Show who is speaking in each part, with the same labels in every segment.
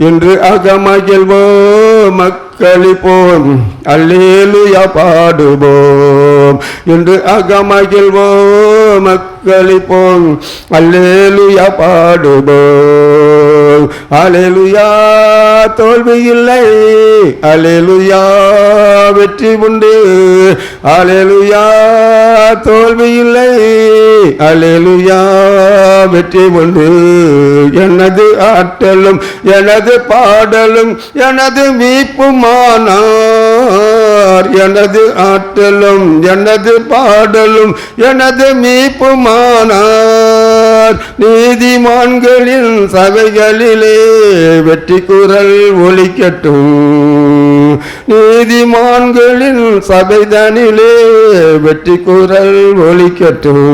Speaker 1: என்று அகமகிழ்வோம் மக்களிப்போம் அல்லேலூயா பாடுவோம் என்று அகமகிழ்வோம் மக்களிப்போம் அல்லேலூயா பாடுவோம். அல்லேலூயா தோல்வி இல்லை, அல்லேலூயா வெற்றி உண்டு, அல்லேலூயா தோல்வி இல்லை, அல்லேலூயா வெற்றி உண்டு. எனது ஆற்றலும் எனது பாடலும் எனது மீட்புமானார், எனது ஆற்றலும் எனது பாடலும் எனது மீட்புமானார். நீதிமான்களின் சபைகளிலே வெற்றி குரல் ஒலிக்கட்டும், நீதிமான்களின் சபைதனிலே வெற்றி குரல் ஒலிக்கட்டும்.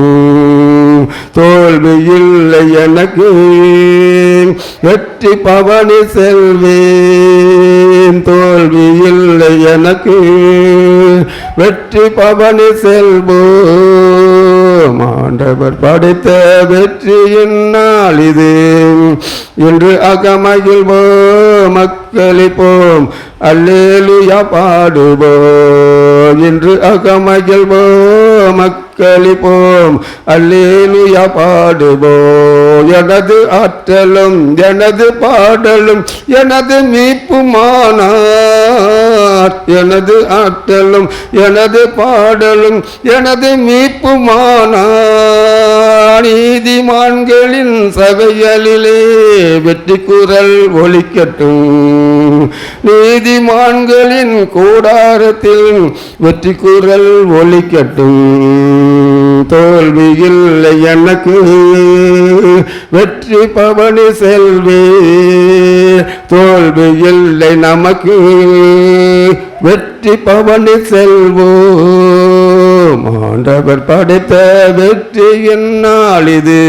Speaker 1: தோல்வி இல்லை எனக்கு, வெற்றி பவனி செல்வேன். தோல்வி இல்லை எனக்கு, வெற்றி பவனி செல்வோம். ஆண்டவர் படைத்த வெற்றியின் நாள் இது என்று அகமகிழ்வோம் மக்களிப்போம் அல்லேலூயா பாடுவோம் என்று அகமகிழ்வோம் மக்களிப்போம் அல்லேலூயா பாடுவோம். எனது ஆற்றலும் எனது பாடலும் எனது மீட்புமானார், எனது ஆற்றலும் எனது பாடலும் எனது மீட்புமானார். நீதிமான்களின் சபைகளிலே வெற்றி குரல் ஒலிக்கட்டும், நீதிமான்களின் கூடாரத்தில் வெற்றி குரல் ஒலிக்கட்டும். தோல்வி இல்லை எனக்கு, வெற்றி பவனி செல்வே. தோல்வி இல்லை நமக்கு, வெற்றி பவனி செல்வோம். ஆண்டவர் படைத்த வெற்றியின் நாள் இது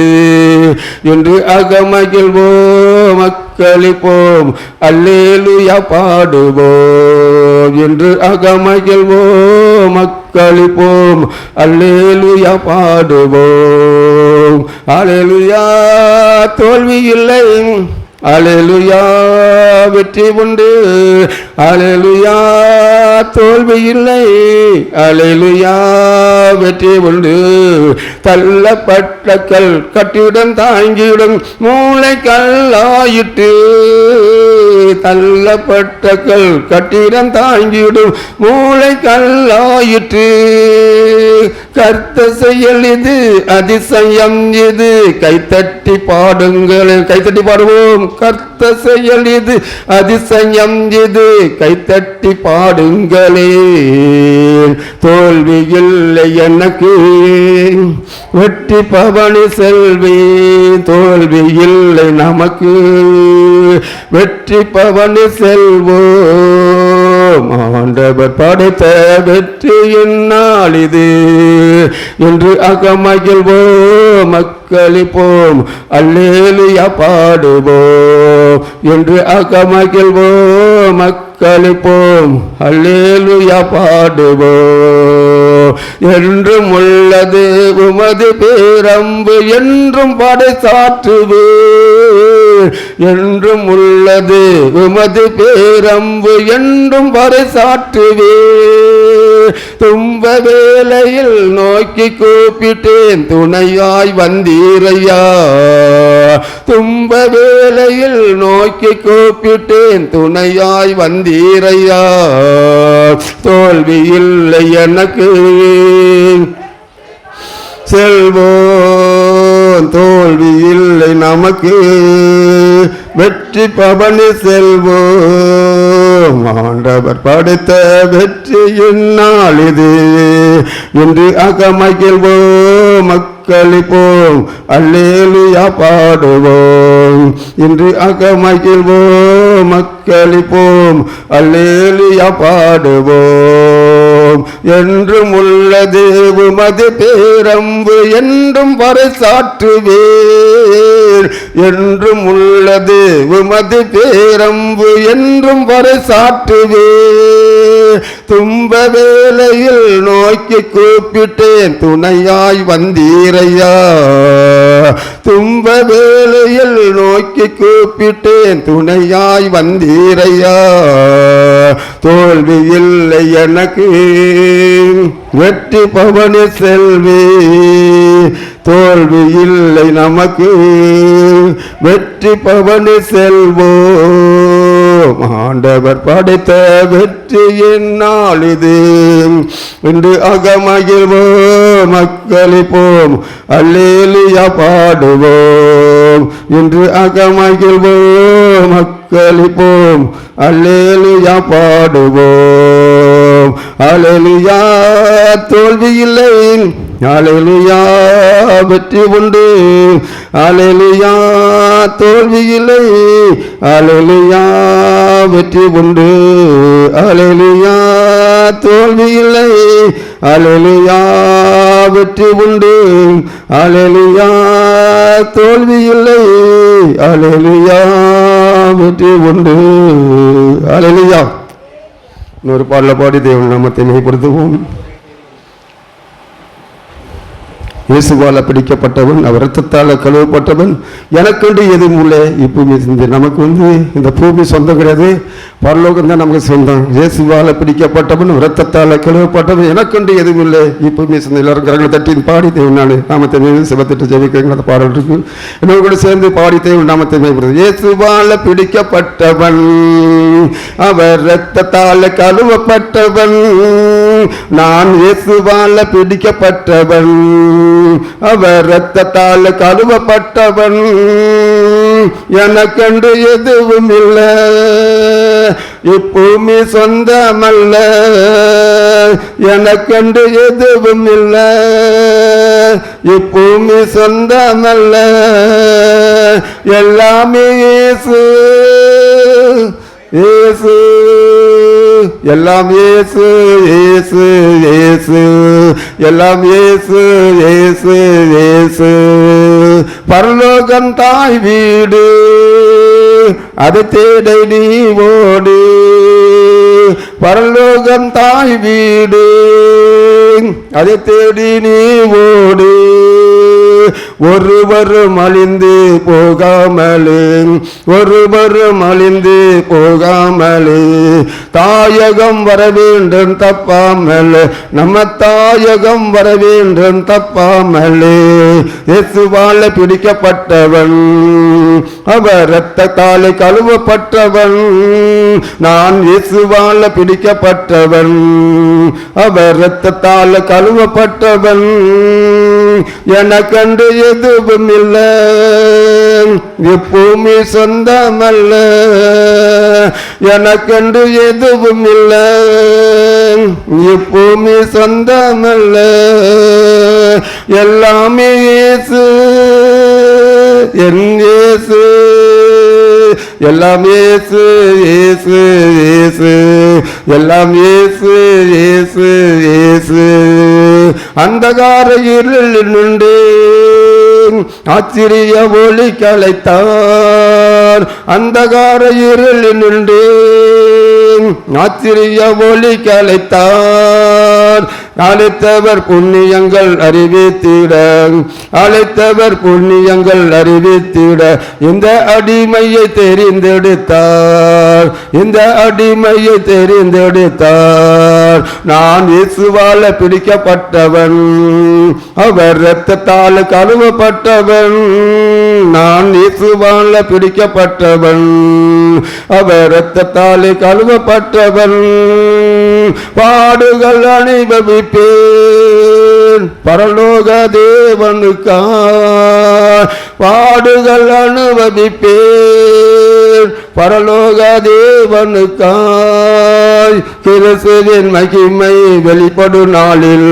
Speaker 1: என்று அகமகிழ்வோம் மக்களிப்போம் அல்லேலூயா பாடுவோம் என்று அகமகிழ்வோம் மக்களிப்போம் அல்லேலூயா பாடுவோம். அல்லேலூயா தோல்வி இல்லை, அல்லேலூயா வெற்றி உண்டு, அல்லேலூயா தோல்வி இல்லை, அல்லேலூயா வெற்றி உண்டு. தள்ளப்பட்ட கல் கட்டிடம் தாங்கிடும் மூளை கல்லாயிற்று, தள்ளப்பட்ட கல் கட்டிடம் தாங்கிடும் மூளை கல்லாயிற்று. கர்த்தர் செயல் இது, அதிசயம் இது, கைத்தட்டி பாடுங்கள், கைத்தட்டி பாடுவோம். கர்த்தர் செயல் இது, அதிசயம் இது, கைத்தட்டி பாடுங்களே. தோல்வி இல்லை எனக்கு, வெற்றி பவனி செல்வே. தோல்வி இல்லை நமக்கு, வெற்றி பவனி செல்வோம். ஆண்டவர் படைத்த வெற்றியின் நாள் இது என்று அகமகிழ்வோம் மக்களிப்போம் அல்லேலூயா பாடுவோம் என்று அகமகிழ்வோம் மக்களிப்போம் அல்லேலூயா பாடுவோம். என்றும் உள்ளது உமது பேரம்பு, என்றும் படை சாற்றுவே. என்றும் உள்ளது உமது பேரம்பு, என்றும் படை சாற்றுவே. துன்ப வேளையில் நோக்கி கூப்பிட்டேன், துணையாய் வந்தீரையா. துன்ப வேளையில் நோக்கி கூப்பிட்டேன், துணையாய் வந்தீரையா. தோல்வி இல்லை எனக்கு, செல்வோம். தோல்வி இல்லை நமக்கு, வெற்றி பவனி செல்வோம். ஆண்டவர் படைத்த வெற்றியின் நாள் இது என்று அகமகிழ்வோம் மக்களிப்போம் அல்லேலூயா பாடுவோம் என்று அகமகிழ்வோம் மக்களிப்போம் அல்லேலூயா பாடுவோம். பாடுவோம். என்றும் உள்ளது உமது பேரன்பு என்றும் பறைசாற்றுவேன். என்றும் உள்ளது உமது பேரன்பு என்றும் பறைசாற்றுவேன். துன்ப வேளையில் நோக்கி கூப்பிட்டேன் துணையாய் வந்தீரையா. துன்ப வேளையில் நோக்கி கூப்பிட்டேன் துணையாய் வந்தீரையா. தோல்வி இல்லை எனக்கு வெற்றி பவனி செல்வி. தோல்வி இல்லை நமக்கு வெற்றி பவனி செல்வோம். ஆண்டவர் படைத்த வெற்றியின் நாள் இது. இன்று அகமகிழ்வோம் மக்களிப்போம் அல்லேலூயா பாடுவோம். இன்று அகமகிழ்வோம் மக்களிப்போம் அல்லேலூயா பாடுவோம். அல்லேலூயா தோல்வி இல்லை அல்லேலூயா வெற்றி உண்டு. அல்லேலூயா தோல்வி இல்லை அல்லேலூயா வெற்றி உண்டு. அல்லேலூயா தோல்வி இல்லை அல்லேலூயா வெற்றி உண்டு. அல்லேலூயா தோல்வி இல்லை அல்லேலூயா வெற்றி உண்டு. அல்லேலூயா. இன்னொரு பாடல பாடி தேவன் நாமத்தை மகிமைப்படுத்துவோம். இயேசுவால பிடிக்கப்பட்டவன், அவர் இரத்தத்தால் கழுவப்பட்டவன், எனக்கென்று எதுவும் இல்லை. இப்போ நமக்கு இந்த பூமி சொந்தம் கிடையாது, பரலோகம் தான் நமக்கு சொந்தம். இயேசுவால பிடிக்கப்பட்டவன், இரத்தத்தால் கழுவப்பட்டவன், எனக்கென்று எதுவும் இல்லை. இப்போ எல்லாரும் கரங்களை தட்டி பாடி தேவன் நான் நாமத்தை சிவத்திட்டு ஜெபிக்கிறேன். அந்த பாடல் இருக்கு. என்னோட கூட சேர்ந்து பாடி தேவன் நாமத்தை மேம்படுது. இயேசுவால பிடிக்கப்பட்டவன், அவர் இரத்தத்தால் கழுவப்பட்டவன், நான் இயேசுவால பிடிக்கப்பட்டவன், அவர் இரத்தத்தால் கழுவப்பட்டவன், எனக்கென்று எதுவும் இல்லை. இப்பூமி சொந்தமல்ல, எனக்கென்று எதுவும் இல்லை. இப்பூமி சொந்தமல்ல, எல்லாமே இயேசு இயேசு, எல்லாம் இயேசு இயேசு இயேசு, எல்லாம் இயேசு இயேசு இயேசு. பரலோகம் தாய் வீடு, அதை தேட நீ ஓடு. பரலோகம் தாய் வீடு, அதை தேடி நீ ஓடு. ஒருவரும் அழிந்து போகாமலே, ஒருவரும் அழிந்து போகாமலே, தாயகம் வர வேண்டும் தப்பாமலே, நம்ம தாயகம் வர வேண்டும் தப்பாமலே. இயேசுவால பிடிக்கப்பட்டவன், அவர் இரத்தத்தாலே கழுவப்பட்டவன், நான் இயேசுவால பிடிக்கப்பட்டவன், அவர் இரத்தத்தால கழுவப்பட்டவன், எனக்கென்று எதுவும் இல்லை. இப்பூமி சொந்தமல்ல, எனக்கென்று எதுவும் இல்லை. இப்பூமி சொந்தமல்ல, எல்லாமே இயேசு என் இயேசு, எல்லாம் இயேசு இயேசு இயேசு, எல்லாம் இயேசு இயேசு இயேசு. அந்தகார இருளில் நின்று ஆச்சரிய ஒளி கலைத்தார். அந்தகார இருளில் நின்று ஆச்சரிய ஒளி கலைத்தார். அழைத்தவர் புண்ணியங்கள் அறிவித்திட, அழைத்தவர் புண்ணியங்கள் அறிவித்திட, இந்த அடிமையை தெரிந்தெடுத்தார், இந்த அடிமையை தெரிந்தெடுத்தார். நான் இயேசுவால பிடிக்கப்பட்டவன், அவர் இரத்தத்தால் கழுவப்பட்டவன், நான் இயேசுவால பிடிக்கப்பட்டவன், அவர் இரத்தத்தால் கழுவப்பட்டவன். பாடுகள் அனுபவிப்பேன் பரலோக தேவனுக்காய், பாடுகள் அனுபவிப்பேன் பரலோக தேவனுக்காய். கிறிஸ்துவின் மகிமை வெளிப்படும் நாளில்,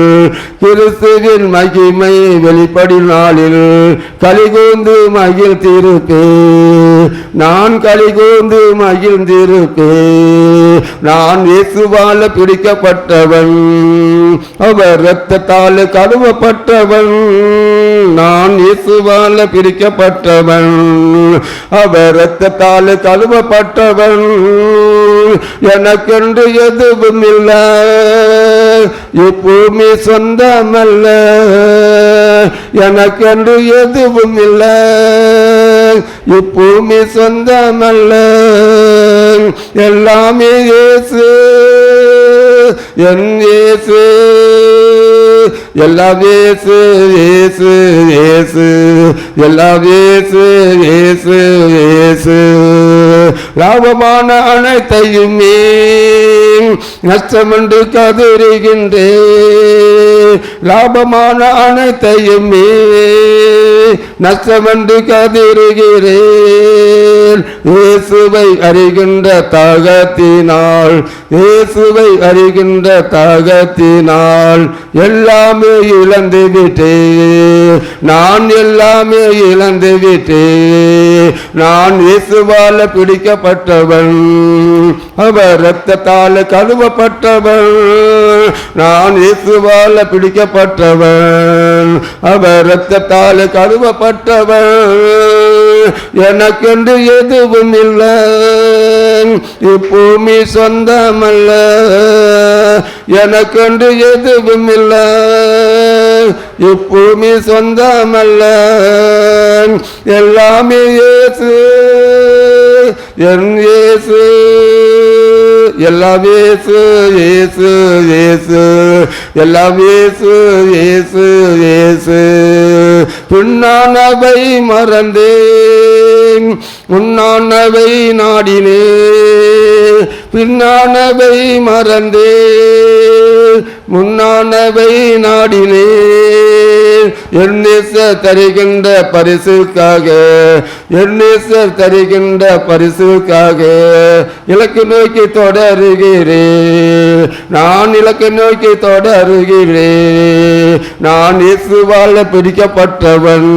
Speaker 1: கிறிஸ்துவின் மகிமை வெளிப்படும் நாளில் கலிகூர்ந்து மகிழ்ந்திருப்பேன், நான் களிகூர்ந்து மகிழ்ந்திருப்பேன். நான் இயேசுவால பிடிக்கப்பட்டவன், அவர் இரத்தத்தால் கழுவப்பட்டவன். நான் இயேசுவால பிடிக்கப்பட்டவன், அவர் இரத்தத்தால் கழுவப்பட்டவன். எனக்கென்று எதுவும் இல்லை, இப்பூமி சொந்தமல்ல. எனக்கென்று எதுவும் இல்லை, இப்பூமி சொந்தமல்ல. எல்லாமே இயேசு, என் இயேசு. எல்லாம் இயேசு, இயேசு, இயேசு. எல்லாம் இயேசு, இயேசு, இயேசு. லாபமான அனைத்தையுமே நஷ்டமென்று கதறுகின்றேன். லாபமான அனைத்தையுமே நஷ்டமென்று கதறுகிறேன். இயேசுவை அறிகின்ற தாகத்தினால், இயேசுவை அறிகின்ற தாகத்தினால் எல்லாமே இழந்து விட்டேன். நான் எல்லாமே இழந்து விட்டேன். நான் இயேசுவால பிடிக்கப்பட்டவன், அவர் இரத்தத்தால் கழுவப்பட்டவன். நான் இயேசுவால பிடிக்கப்பட்டவன், அவர் இரத்தத்தால் கழுவப்பட்டவன். எனக்கென்று எதுவும் இல்லை, இப்பூமி சொந்தமல்ல. எனக்கென்று எதுவும் இல்லை, இப்பூமி சொந்தமல்ல. எல்லாமே இயேசு, என் இயேசு. எல்லாம் இயேசு, இயேசு, இயேசு. எல்லாம் இயேசு, இயேசு, இயேசு. பின்னானவை மறந்தேன், முன்னானவை நாடினேன். பின்னானவை மறந்தேன், முன்னானவை நாடினேன். என் நேசர் தருகின்ற பரிசுக்காக, என் நேசர் தருகின்ற பரிசுக்காக இலக்கு நோக்கி தொடருகிறேன். நான் இலக்கு நோக்கி தொடருகிறேன். நான் இயேசுவால் பிடிக்கப்பட்டவன்,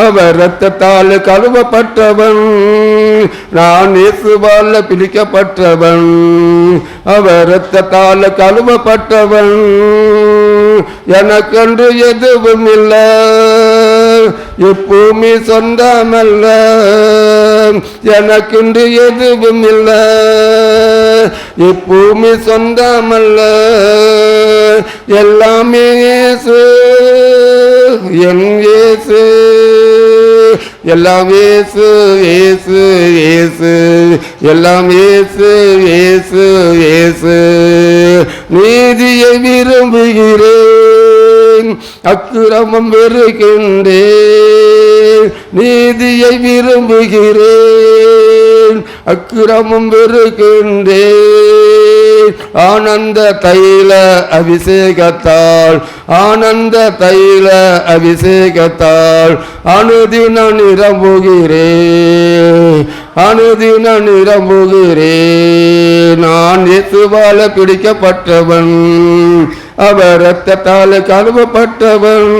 Speaker 1: அவர் இரத்தத்தால் கழுவப்பட்டவன். நான் இயேசுவால் பிடிக்கப்பட்டவன், அவர் இரத்தத்தால் கழுவப்பட்டவன். எனக்கென்று எதுவும் இல்லை, இப்பூமி சொந்தமல்ல. எனக்கென்று எதுவும் இல்லை, இப்பூமி சொந்தமல்ல. எல்லாமே இயேசு, என் இயேசு. எல்லாம் இயேசு, இயேசு, இயேசு. எல்லாம் இயேசு, இயேசு, இயேசு. நீதியை விரும்புகிறேன், அக்கிரமம் வெறுக்கின்றேன். நீதியை விரும்புகிறேன், அக்கிரமம் வெறுக்கின்றேன். ஆனந்த தைல அபிஷேகத்தால், ஆனந்த தைல அபிஷேகத்தால் அனுதின நிரம்புகிறேன், அனுதின நிரம்புகிறேன். நான் இயேசுவால பிடிக்கப்பட்டவன், அவர் இரத்தத்தால் கழுவப்பட்டவன்.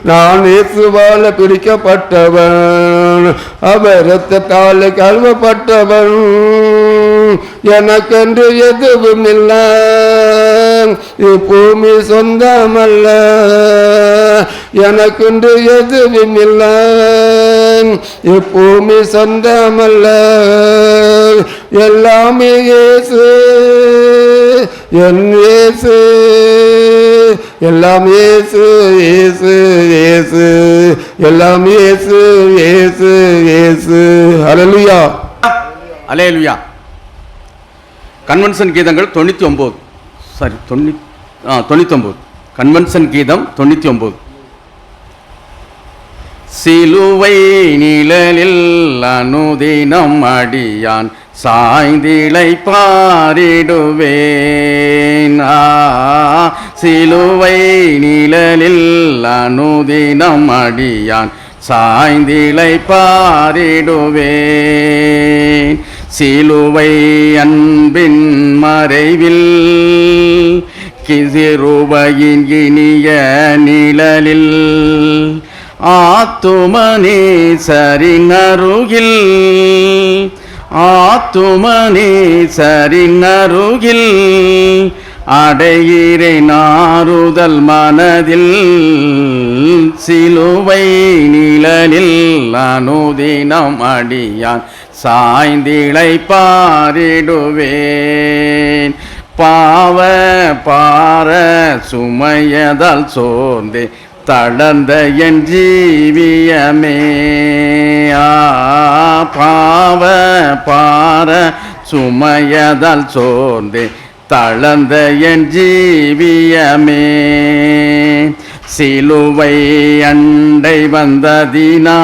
Speaker 1: நான் இயேசுவால பிடிக்கப்பட்டவன், அவர் இரத்தத்தால் கழுவப்பட்டவன். எனக்கென்று எதுவும் இல்லை, இப்பூமி சொந்தமல்ல. எனக்கென்று எதுவும் இல்லை, இப்பூமி சொந்தமல்ல. எல்லாமே இயேசு, என் இயேசு. எல்லாம் இயேசு, இயேசு, இயேசு. எல்லாம் இயேசு, இயேசு, இயேசு. ஹல்லேலூயா,
Speaker 2: ஹல்லேலூயா. கன்வென்ஷன் கீதங்கள் 99, சாரி 99. கன்வென்ஷன் கீதம் 99. சிலுவை நிழலில் அனுதினம் அடியான் சாய்ந்திளை பாரிடுவேன். சிலுவை நிழலில் அனுதினம் அடியான் சாய்ந்திளை பாரிடுவேன். சிலுவை அன்பின் மறைவில் கிசிறுவையின் இனிய நிழலில் ஆத்துமனேசரின் அருகில் ஆத்துமனேசரின் அருகில் அடைகிறேன் ஆறுதல் மனதில் சிலுவை நிழலில் அனுதினம் அடியான் சாய்ந்திழைப்பாரிடுவேன் பாவ பார சுமையதால் சோர்ந்தே தளர்ந்த என் ஜீவியமே பாவ பார சுமையதால் சோர்ந்தே தளர்ந்த என் ஜீவியமே சிலுவை அண்டை வந்ததினால்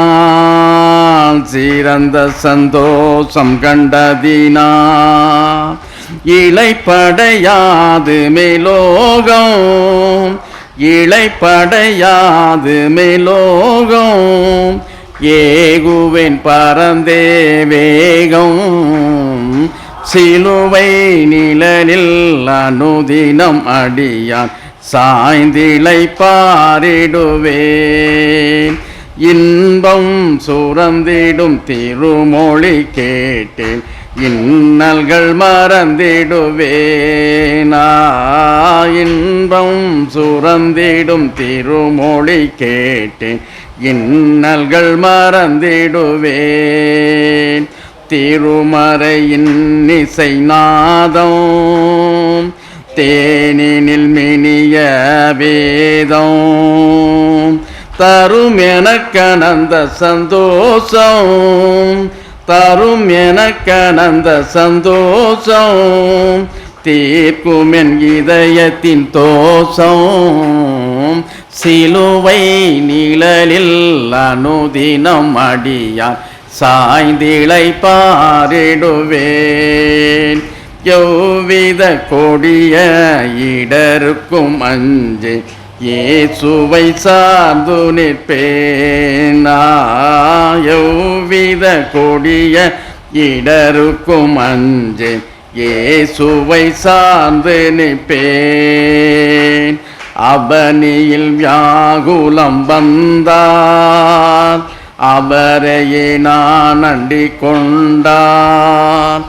Speaker 2: சிறந்த சந்தோஷம் கண்டதினால் இளைப்படையாது மேலோகம் இளைப்படையாது மேலோகம் ஏகுவேன் பரந்தே வேகம் சிலுவை நிழலில் அனுதினம் அடியான் சாய்ந்திழைப்பாரிடுவேன் இன்பம் சுரந்திடும் திருமொழி கேட்டேன் இன்னல்கள் மறந்திடுவேன் இன்பம் சுரந்திடும் திருமொழி கேட்டேன் இன்னல்கள் மறந்திடுவேன் திருமறையின் இசை நாதம் தேனினில் மினிய வேதம் தரும் எனக்கனந்த சந்தோஷம் தரும் எனக்கனந்த சந்தோஷம் தீர்க்கும் என் இதயத்தின் தோஷம் சிலுவை நிழலில் அனுதினம் அடியான் சாய்ந்திழைப்பாரிடுவேன் எவ்வித கொடிய இடருக்கும் அஞ்சே இயேசுவை சார்ந்து நிற்பேன் எவ்வித கொடிய இடருக்கும் அஞ்சே இயேசுவை சார்ந்து நிற்பேன் அவனியில் வியாகுலம் வந்தார் அவரையே நான் அண்டிக் கொண்டான்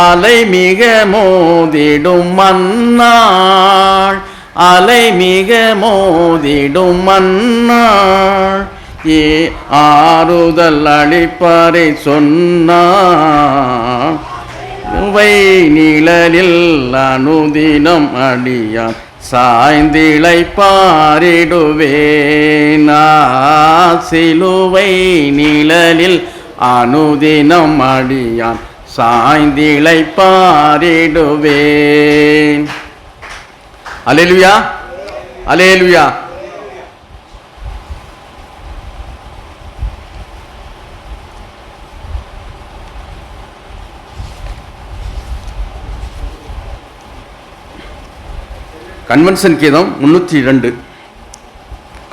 Speaker 2: அலை மிக மோதிடும் மன்னாள் அலை மிக மோதிடும் மன்னாள் ஆறுதல் அளிப்பாரை சொன்னார் வை நிழலில் அனுதினம் அடியான் சாய்ந்திழைப்பாரிடுவேன் சிலுவை நிழலில் அனுதினம் அடியான் சாய்ந்திழைப்பாரிடுவேன். அல்லேலூயா அல்லேலூயா. கன்வென்ஷன் கீதம் 302.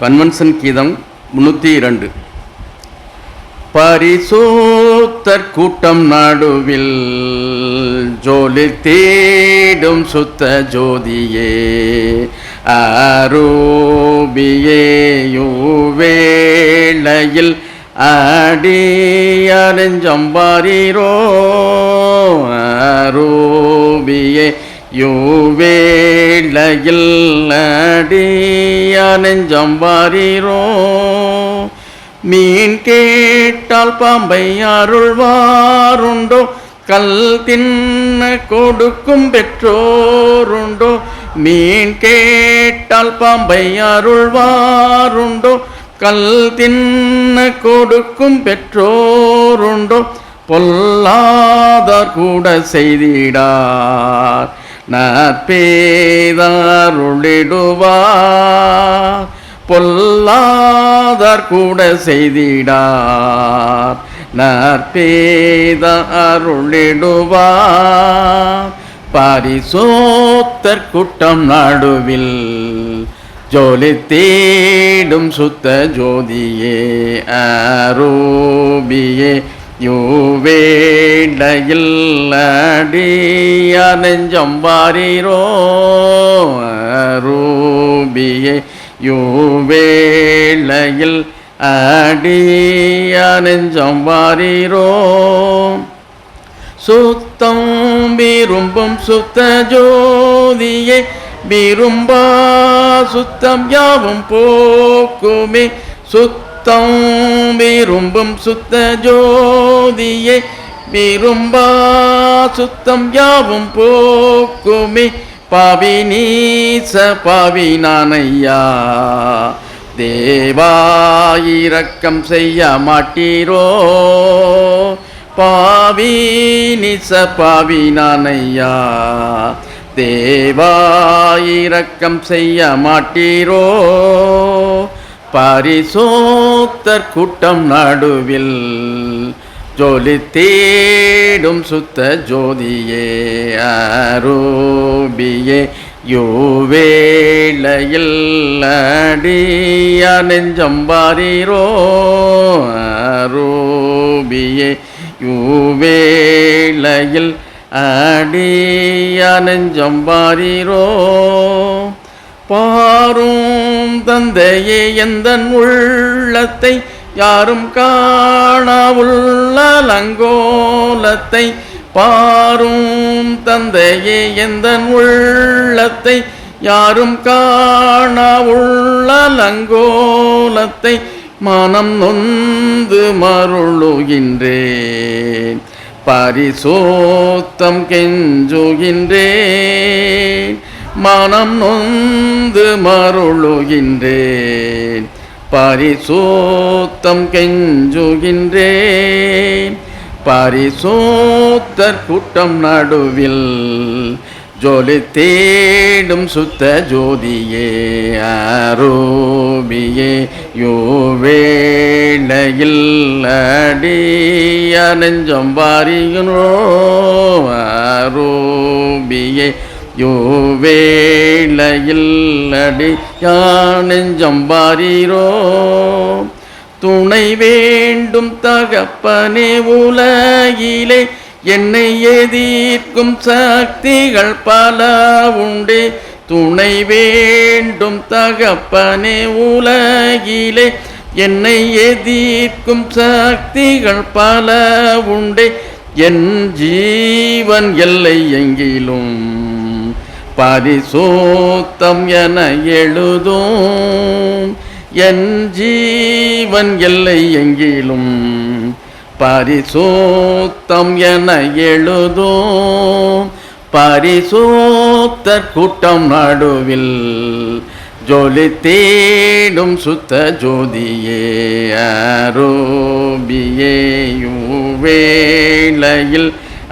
Speaker 2: கன்வென்ஷன் கீதம் 302. பரிசுத்தர் கூட்டம் நடுவில் ஜோலி தேடும் சுத்த ஜோதியே அரூபியே யுவேளையில் அடியறிஞ்சம்பாரீரோ அரூபியே யுவேளையில் அடியறிஞ்சம்பாரீரோ மீன் கேட்டால் பாம்பை அருள்வாருண்டோ கல் தின்ன கொடுக்கும் பெற்றோருண்டோ மீன் கேட்டால் பாம்பை அருள்வாருண்டோ கல் தின்ன கொடுக்கும் பெற்றோருண்டோ பொல்லாதார் கூட செய்திடார் நற்பேதாருளிடுவார் பொல்லாதார் கூட செய்திடார் நற்பேதாருளிடுவார் பரிசுத்தர் கூட்டம் நடுவில் ஜோலி தேடும் சுத்த ஜோதியே அரூபியே யுவேளையில் அடியறிஞ்சம்பாரீரோ அரூபியே யுவேளையில் அடிய நெஞ்சம் வாரீரோ. சுத்தம் விரும்பும் சுத்த ஜோதியே விரும்பா சுத்தம் யாவும் போக்குமே. சுத்தம் விரும்பும் சுத்த ஜோதியே விரும்பா சுத்தம் யாவும் போக்குமே. பாவி நீச பாவி நானையா தேவா இரக்கம் செய்ய மாட்டீரோ. பாவி நீச பாவி நானையா தேவா இரக்கம் செய்ய மாட்டீரோ. பரிசோத்தர் கூட்டம் நடுவில் ஜோலி தேடும் சுத்த ஜோதியே அரூபியே யோவேளையில் அடிய நெஞ்சம் வாரீரோ. அரூபியே யோவேளையில் அடிய நெஞ்சம் வாரீரோ. பாரும் தந்தையே எந்தன் உள்ளத்தை யாரும் காணவுள்ள லங்கோலத்தை. பாரும் தந்தையே எந்தன் உள்ளத்தை யாரும் காணவுள்ள லங்கோலத்தை. மனம் நொந்து மருளுகின்றேன் பரிசோத்தம் கெஞ்சுகின்றேன். மனம் நொந்து மருளுகின்றேன் பரிசோத்தம் கெஞ்சுகின்றேன். பரிசோத்தர் கூட்டம் நடுவில் ஜோலி தேடும் சுத்த ஜோதியே அரூபியே யோவேளையில் அடிய நெஞ்சம் வாரீரோ. அரூபியே யோவேளையில் அடிய நெஞ்சம் வாரீரோ. துணை வேண்டும் தகப்பனே உலகிலே என்னை எதிர்க்கும் சக்திகள் பல உண்டே. துணை வேண்டும் தகப்பனே உலகிலே என்னை எதிர்க்கும் சக்திகள் பல உண்டே. என் ஜீவன் எல்லை எங்கிலும் பரிசோத்தம் என எழுதும். என் ஜீவன் எல்லை எங்கிலும் பரிசோத்தம் என எழுதும். பரிசோத்தர் கூட்டம் நடுவில் ஜோலி தேடும் சுத்த ஜோதியே அரூபியே யோவேளையில்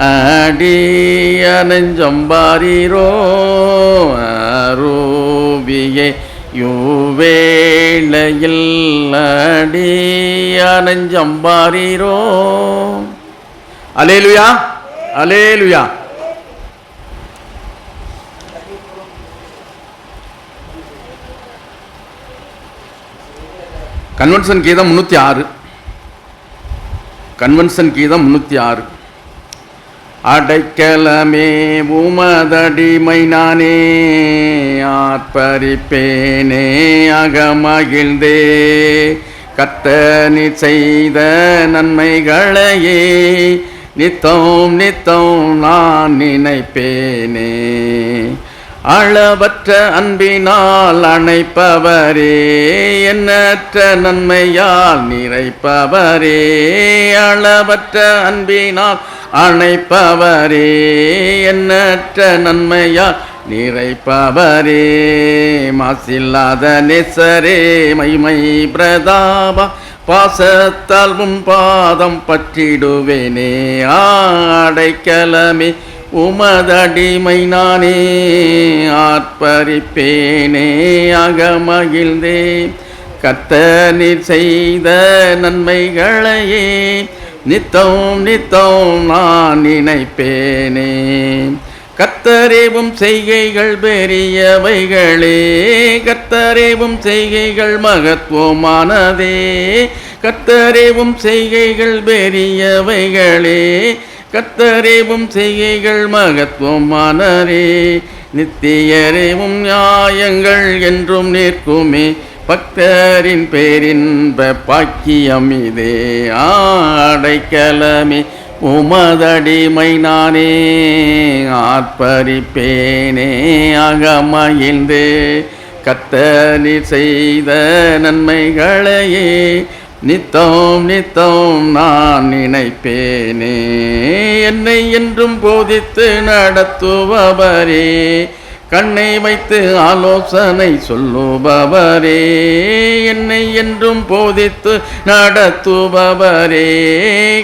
Speaker 2: அடிய நெஞ்சம் வாரீரோ. அரூபியே யோவேளையில் அடிய நெஞ்சம் வாரீரோ. அல்லேலூயா அல்லேலூயா. கன்வென்ஷன் கீதம் 306. கன்வென்ஷன் கீதம் 306. அடைக்கலமே உமதடிமை நானே ஆர்ப்பரிப்பேனே அகமகிழ்ந்தே. கர்த்தர் செய்த நன்மைகளையே நித்தம் நித்தம் நான் நினைப்பேனே. அளவற்ற அன்பினால் அணைப்பவரே எண்ணற்ற நன்மையால் நிறைப்பவரே. அளவற்ற அன்பினால் அணைப்பவரே எண்ணற்ற நன்மையால் நிறைப்பவரே. மாசில்லாத நேசரே மைமை பிரதாபா பாசத்தால் உம் பாதம் பற்றிடுவேனே. அடைக்கலமே உமதடிமை நானே ஆர்ப்பரிப்பேனே அகமகிழ்ந்தே. கர்த்தர் செய்த நன்மைகளையே நித்தம் நித்தம் நான் நினைப்பேனே. கர்த்தரேவும் செய்கைகள் பெரியவைகளே கர்த்தரேவும் செய்கைகள் மகத்துவமானதே. கர்த்தரேவும் செய்கைகள் பெரியவைகளே கர்த்தரேவும் செய்கைகள் மகத்துவமானரே. நித்தியரேவும் நியாயங்கள் என்றும் நிற்குமே. பக்தரின் பேரின்ப பாக்கியம் இதே. அடைக்கலமே உமதடிமை நானே ஆர்ப்பரிப்பேனே அகமகிழ்ந்து கர்த்தர் செய்த நன்மைகளையே நித்தம் நித்தம் நான் நினைப்பேனே. என்னை என்றும் போதித்து நடத்துபவரே, கண்ணை வைத்து ஆலோசனை சொல்லுபவரே, என்னை என்றும் போதித்து நடத்துபவரே,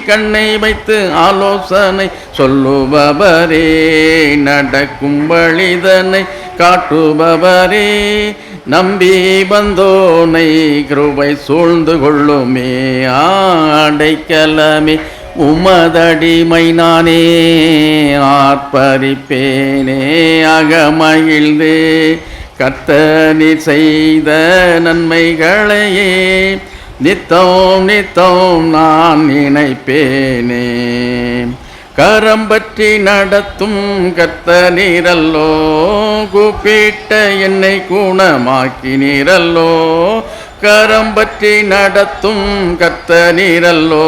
Speaker 2: கண்ணை வைத்து ஆலோசனை சொல்லுபவரே, நடக்கும் வழிதனை காட்டுபவரே, நம்பி வந்தோனை கிருபை சூழ்ந்து கொள்ளுமே. அடைக்கலமே உமதடிமை நானே ஆர்ப்பரிப்பேனே அகமகிழ்ந்து கர்த்தர் செய்த நன்மைகளையே நித்தம் நித்தம் நான் நினைப்பேனே. கரம் பற்றி நடத்தும் கர்த்தரல்லோ, கூப்பிட்ட என்னை குணமாக்கினீரல்லோ. கரம் பற்றி நடத்தும் கர்த்தரல்லோ,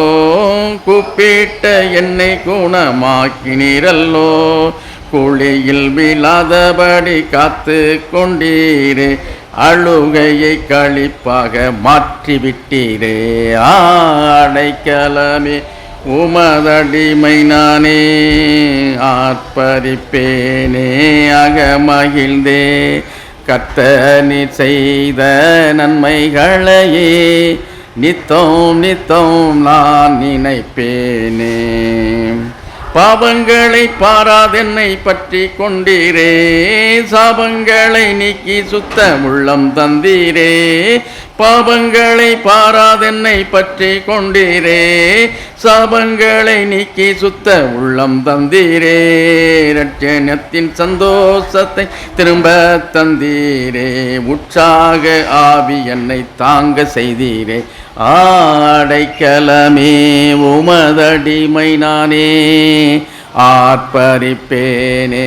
Speaker 2: கூப்பிட்ட என்னை குணமாக்கினீரல்லோ. குழியில் விழாதபடி காத்து கொண்டீரே, அழுகையை களிப்பாக மாற்றிவிட்டீரே. அடைக்கலமே உமதடிமை நானே ஆர்ப்பரிப்பேனே அகமகிழ்ந்தே கர்த்தர் செய்த நன்மைகளையே நித்தம் நித்தம் நான் நினைப்பேனே. பாவங்களை பாராதென்னை பற்றி கொண்டீரே, சாபங்களை நீக்கி சுத்த உள்ளம் தந்தீரே. பாவங்களை பாராதென்னை பற்றி கொண்டீரே, சாபங்களை நீக்கி சுத்த உள்ளம் தந்தீரே. இரட்சணத்தின் சந்தோஷத்தை திரும்ப தந்தீரே, உற்சாக ஆவி என்னை தாங்க செய்தீரே. அடைக்கலமே உமதடிமை நானே ஆர்ப்பரிப்பேனே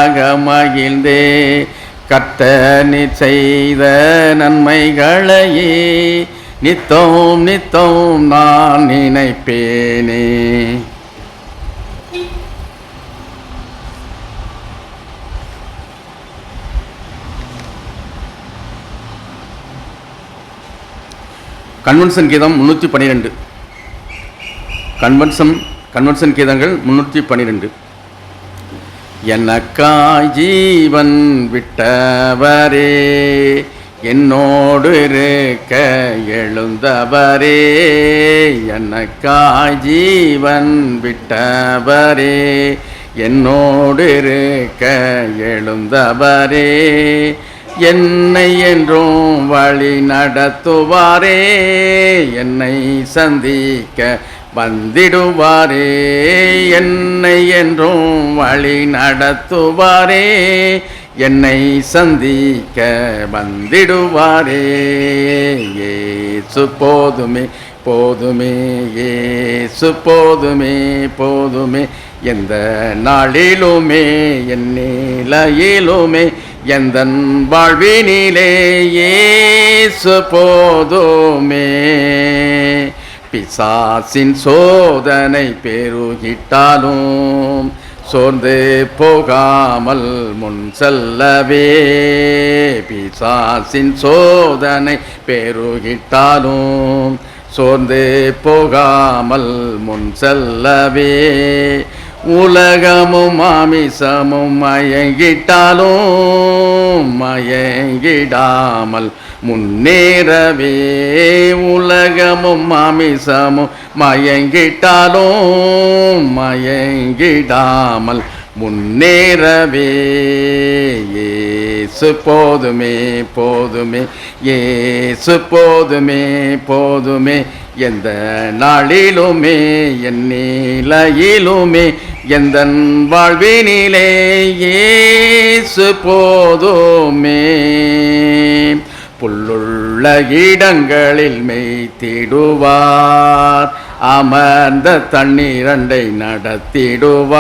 Speaker 2: அகமகிழ்ந்தே கர்த்தர் செய்த நன்மைகளையே நித்தம் நித்தம் நான் நினைப்பேனே. கன்வென்ஷன் கீதம் 312. கன்வென்ஷன் கீதங்கள் 312. எனக்காய் ஜீவன் விட்டவரே, என்னோடு இருக்க எழுந்தவரே. எனக்காய் ஜீவன் விட்டவரே, என்னோடு இருக்க எழுந்தவரே. என்னை என்றும் வழி நடத்துவாரே, என்னை சந்திக்க வந்திடுவாரே. என்னை என்றும் வழி நடத்துவாரே, என்னை சந்திக்க வந்திடுவாரே. இயேசு போதுமே போதுமே, இயேசு போதுமே போதுமே, எந்த நாளிலுமே என் நிலையிலுமே எந்தன் வாழ்வினிலே இயேசு போதுமே. பிசாசின் சோதனை பெருகிட்டாலும் சோர்ந்து போகாமல் முன் செல்லவே. பிசாசின் சோதனை பெருகிட்டாலும் சோர்ந்து போகாமல் முன் செல்லவே. உலகமும் மாமிசமும் மயங்கிட்டாலும் மயங்கிடாமல் முன்னேறவே. உலகமும் மாமிசமும் மயங்கிட்டாலும் மயங்கிடாமல் முன்னேறவே. இயேசு போதுமே போதுமே, இயேசு போதுமே போதுமே, எந்த நாளிலுமே என் நிலையிலுமே எந்தன் வாழ்வினிலே இயேசு போதுமே. புல்லுள்ள இடங்களில் மேய்த்திடுவார், அமர்ந்த தண்ணீரண்டை நடத்திடுவார்.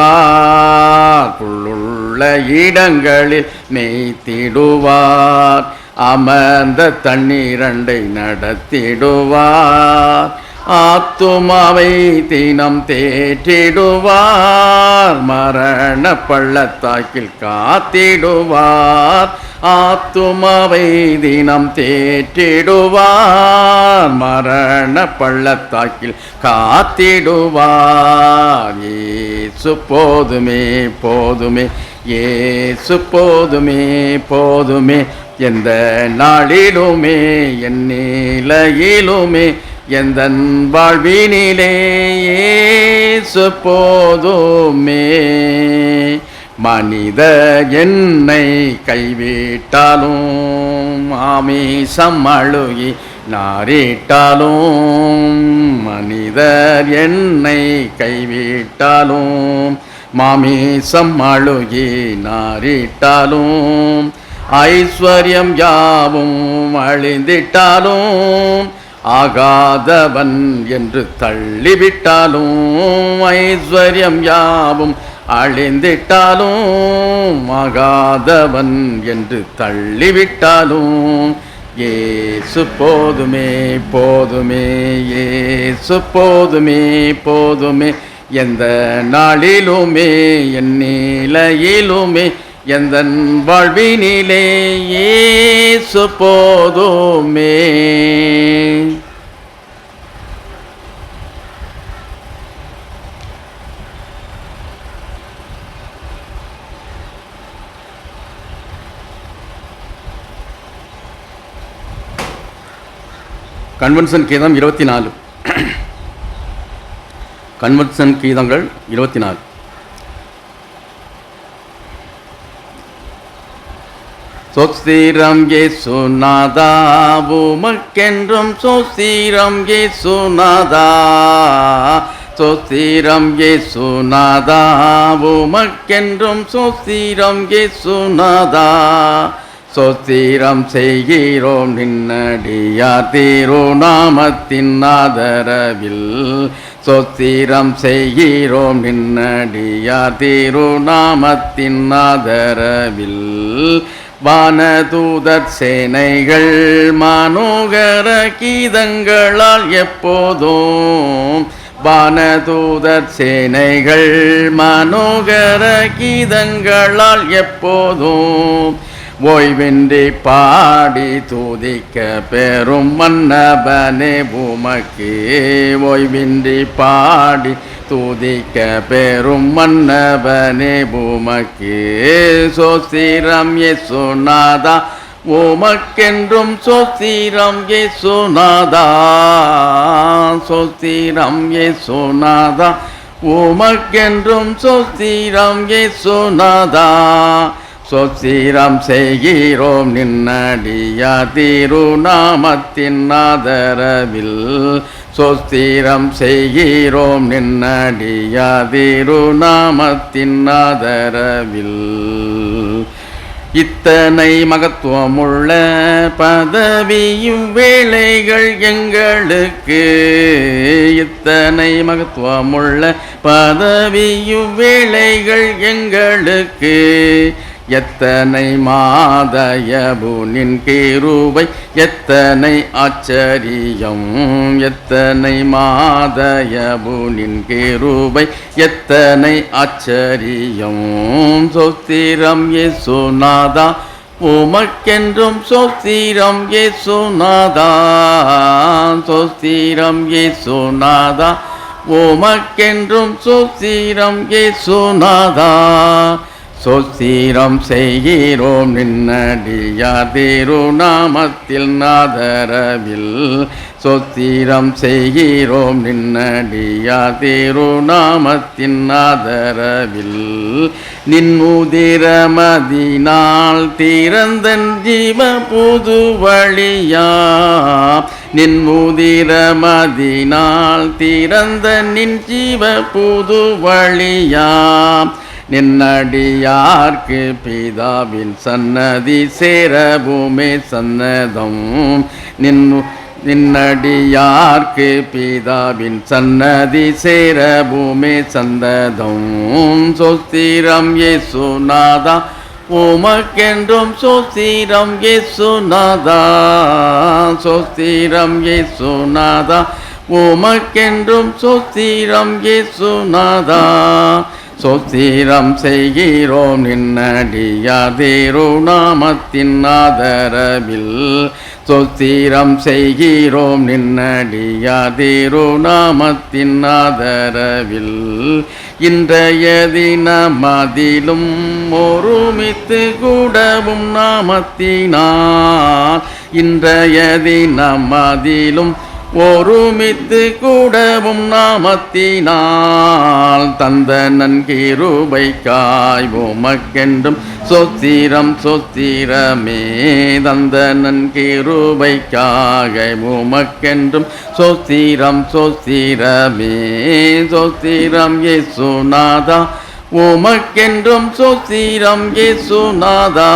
Speaker 2: புல்லுள்ள இடங்களில் மேய்த்திடுவார், அமர்ந்த தண்ணீரண்டை நடத்திடுவார். ஆத்துமாவை தினம் தேற்றிடுவார். மரண பள்ளத்தாக்கில் காத்திடுவார். ஆத்துமாவை தினம் தேற்றிடுவார். மரண பள்ளத்தாக்கில் காத்திடுவார். இயேசு போதுமே போதுமே, இயேசு போதுமே போதுமே, எந்த நாளிலுமே என் நிலையிலுமே எந்தன் வாழ்வினிலே இயேசு போதுமே. மனிதர் என்னை கைவிட்டாலும் ஆமீசம் அழுகி நாரிட்டாலும், மனிதர் என்னை கைவிட்டாலும் மாமீசம் அழுகி நாரிட்டாலும், ஐஸ்வர்யம் யாவும் அழிந்திட்டாலும் ஆகாதவன் என்று தள்ளிவிட்டாலும், ஐஸ்வர்யம் யாவும் அழிந்திட்டாலும் ஆகாதவன் என்று தள்ளிவிட்டாலும், இயேசு போதுமே போதுமே, இயேசு போதுமே போதுமே, எந்த நாளிலுமே என் நிலையிலுமே எந்தன் வாழ்வினிலே இயேசு போதுமே. கன்வென்ஷன் கீதம் 24. கன்வென்ஷன் கீதங்கள் 24. சோஸ்திரம் இயேசுநாதா உமக்கென்றும் சோஸ்திரம் இயேசுநாதா, சோஸ்திரம் இயேசுநாதா உமக்கென்றும் சோஸ்திரம் இயேசுநாதா, சோஸ்திரம் செய்கிறோம் நின்னடியார் திருநாமத்தின் ஆதரவில், சோஸ்திரம் செய்கிறோம் நின்னடியார் திருநாமத்தின் ஆதரவில், வானதூதர் சேனைகள் மனோகர கீதங்களால் எப்போதும், வானதூதர் சேனைகள் மனோகர கீதங்களால் எப்போதும் ஓய்வின்றி பாடி துதிக்க பெரும் மன்னபனே உமக்கு, ஓய்வின்றி பாடி துதிக்க பெரும் மன்னபனே உமக்கு, சோஸ்திரம் இயேசுநாதா உமக்கென்றும் சோஸ்திரம் இயேசுநாதா, சோஸ்திரம் இயேசுநாதா உமக்கென்றும் சோஸ்திரம் இயேசுநாதா, சோஸ்திரம் செய்கிறோம் நின்னடியார் திருநாமத்தின் ஆதரவில், சோஸ்திரம் செய்கிறோம் நின்னடியார் திருநாமத்தின் ஆதரவில், இத்தனை மகத்துவமுள்ள பதவியும் வேலைகள் எங்களுக்கு, இத்தனை மகத்துவமுள்ள பதவியும் வேலைகள் எங்களுக்கு, எத்தனை மாதயபுனின் கிருபை எத்தனை ஆச்சரியம், எத்தனை மாதயபுனின் கிருபை எத்தனை ஆச்சரியம், சோஸ்திரம் இயேசுநாதா உமக்கென்றும் சோஸ்திரம் இயேசுநாதா, சோஸ்திரம் இயேசுநாதா உமக்கென்றும் சோஸ்திரம் இயேசுநாதா, சோஸ்திரம் செய்கிறோம் நின்னடியார் திருநாமத்தில் ஆதரவில், சோஸ்திரம் செய்கிறோம் நின்னடியார் திருநாமத்தின் ஆதரவில், நின்முதிரமதினால் திறந்தன் ஜீவ புது வழியா, நின்முதிரமதினால் திறந்த நின் ஜீவ புது வழியா, நின்னடியார்க்கு பிதாவின் சன்னதி சேரபூமே சன்னதம், நின்னடியார்க்கு பிதாவின் சன்னதி சேரபூமே சந்ததம், சோஸ்திரம் இயேசுநாதா உமக்கென்றும் சோஸ்திரம் இயேசுநாதா, சோஸ்திரம் இயேசுநாதா, உமக்கென்றும் சோஸ்திரம் இயேசுநாதா. சோஸ்திரம் செய்கிறோம் நின்னடியார் திருநாமத்தின் ஆதரவில், சோஸ்திரம் செய்கிறோம் நின்னடியார் திருநாமத்தின் ஆதரவில். இன்றைய தினமதிலும் ஒருமித்து கூடவும் நாமத்தினார், இன்றைய தினமதிலும் ஒருமித்து கூடவும் நாமத்தினால் தந்த நன்கிருபைக்காய் உமக்கென்றும் சோஸ்திரம் சோஸ்திரமே, தந்த நன்கிருபைக்காக உமக்கென்றும் சோஸ்திரம் சோஸ்திரமே. சோஸ்திரம் இயேசுநாதா, உமக்கென்றும் சோஸ்திரம் இயேசுநாதா,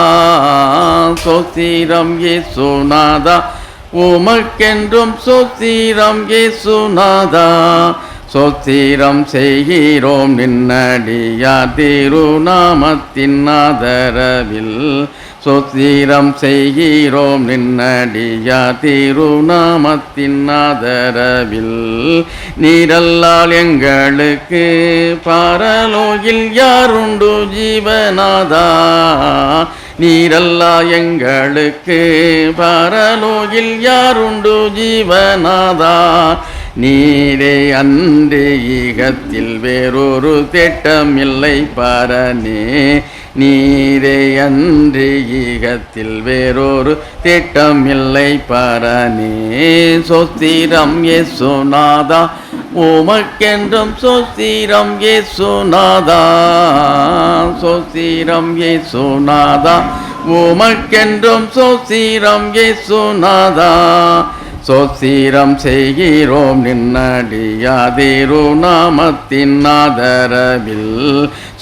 Speaker 2: சோஸ்திரம் இயேசுநாதா, உமக்கென்றும் சோஸ்திரம் இயேசுநாதா. சோஸ்திரம் செய்கிறோம் நின்னடியார் திருநாமத்தின் ஆதரவில், சோஸ்திரம் செய்கிறோம் நின்னடியார் திருநாமத்தின் ஆதரவில். நீரல்லால் எங்களுக்கு பரலோகில் யாருண்டு ஜீவநாதா, நீரல்லா எங்களுக்கு பரலோகில் யாருண்டு ஜீவநாதா. நீரே அன்று ஈகத்தில் வேறொரு திட்டமில்லை பரனே, நீரே அன்று ஈகத்தில் வேறொரு திட்டமில்லை பரனே. சோஸ்திரம் இயேசுநாதா, உமக்கென்றும் சோஸ்திரம் இயேசுநாதா, சோஸ்திரம் இயேசுநாதா, உமக்கென்றும் சோஸ்திரம் இயேசுநாதா. சோஸ்திரம் செய்கிறோம் நின்னடியார் திருநாமத்தின் ஆதரவில்,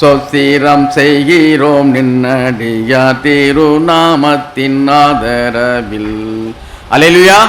Speaker 2: சோஸ்திரம் செய்கிறோம் நின்னடியார் திருநாமத்தின் ஆதரவில். அல்லேலூயா.